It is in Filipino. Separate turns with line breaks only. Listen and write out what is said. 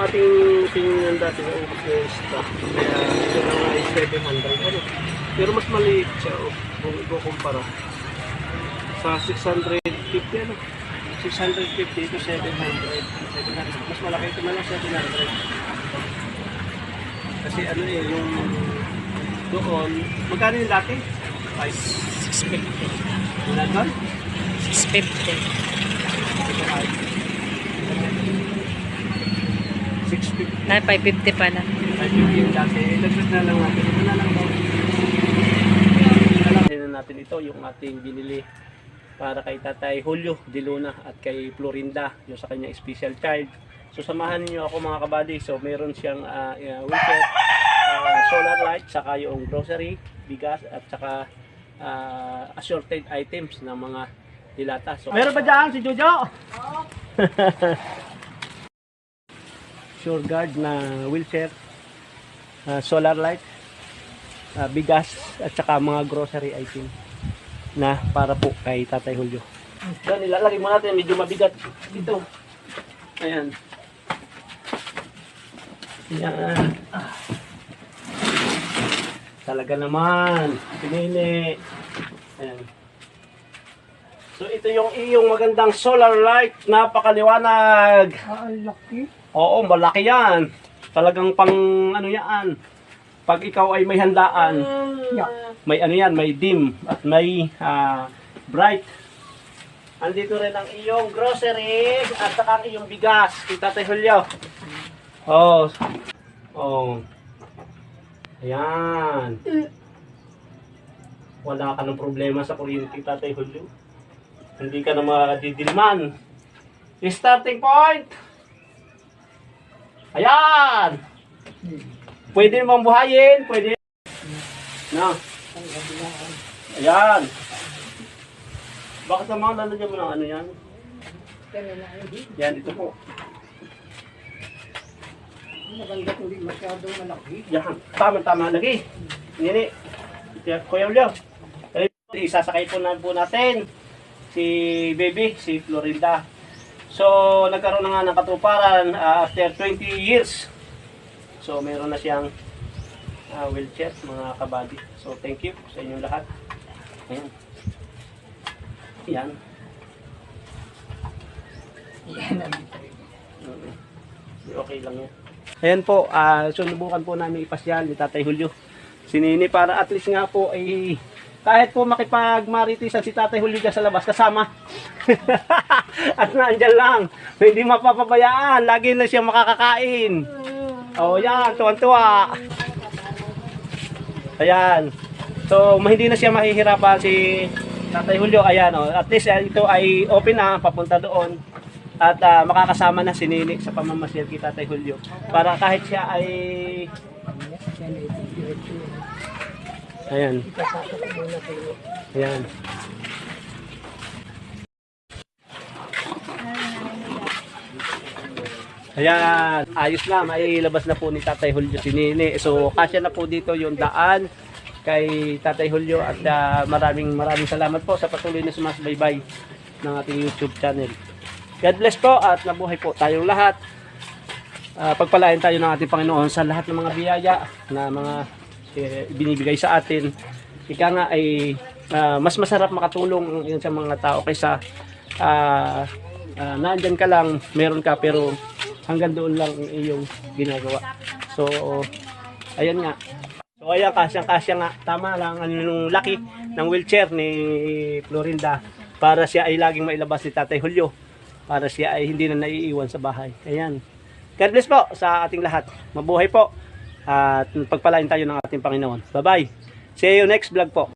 ating tingin dati na ubos na yung stock. Kaya ito lang ay 700. Ano? Pero mas maliit siya kung ikukumpara. Sa 650 ano? 650 to 700. Mas malaki ito na lang 700. Kasi ano eh, yung doon, magkano yung dati?
650.
Wala doon?
650.
650.
Na 550 pa na.
550 yung dati. Ilagos na lang natin. Ito na lang daw. Ito natin ito, yung ating binili para kay Tatay Julio de Luna at kay Florinda, yung sa kanya special child. So samahan niyo ako mga kabady. So meron siyang wheelchair, solar light, saka yung grocery, bigas at saka assorted items ng mga dilata. So, meron ba dyan si Jojo? Sure guard na wheelchair, solar light, bigas at saka mga grocery item na para po kay Tatay Julio. Yan, ilalagay mo natin, medyo mabigat dito. Ayan. Ayan. Talaga naman. Pinili. Ayan. So ito yung iyong magandang solar light. Napakaliwanag.
Ang laki.
Oo, malaki yan. Talagang pang ano yan. Pag ikaw ay may handaan, may ano yan, may dim at may bright. Andito rin ang iyong grocery at saka ang iyong bigas. Kita Tatay Julio. Oh. Oh. Ayan. Wala ka ng problema sa kuryente, Tatay Julio. Hindi ka na makadidilman. Starting point. Ayan. Pwede mong buhayin. Pwede. No. Ayan. Bakit naman lalagyan mo ng ano yan? Yan, ito po.
Maganda kung di masyadong malaki.
Yan, tama-tama lagi. Nini. Kuya Julio. Isasakay po natin si baby, si Florinda. So, nagkaroon na nga ng katuparan after 20 years. So, meron na siyang wheelchair, mga kabady. So, thank you sa inyong lahat. Ayan. Yan. Okay lang yan. Ayan po, sunubukan po namin ipasyal ni Tatay Julio si Nini para at least nga po ay kahit po makipagmaritisan si Tatay Julio dyan sa labas kasama. At nandyan lang. Hindi mapapabayaan. Lagi na siya makakakain. O yan, tuwan-tuwa. Ayan. So, hindi na siya mahihirapan si Tatay Julio. Ayan o. At least ito ay open na papunta doon. At makakasama na si Nini sa pamamasyal kay Tatay Julio. Para kahit siya ay ayan. Ayan. Ayan. Ayos na. Mailabas na po ni Tatay Julio si Nini. So, kasya na po dito yung daan kay Tatay Julio. At maraming salamat po sa patuloy na sumasbaybay ng ating YouTube channel. God bless po at nabuhay po tayong lahat. Pagpalain tayo ng ating Panginoon sa lahat ng mga biyaya na mga binibigay sa atin. Ika nga ay mas masarap makatulong yun sa mga tao kaysa nandyan ka lang, meron ka pero hanggang doon lang ang iyong ginagawa. So, ayan nga. So, ayan, kasyang-kasya nga. Tama lang ang laki ng wheelchair ni Florinda para siya ay laging mailabas si Tatay Julio. Para siya ay hindi na naiiwan sa bahay. Ayan. God bless po sa ating lahat. Mabuhay po. At pagpalain tayo ng ating Panginoon. Bye-bye. See you next vlog po.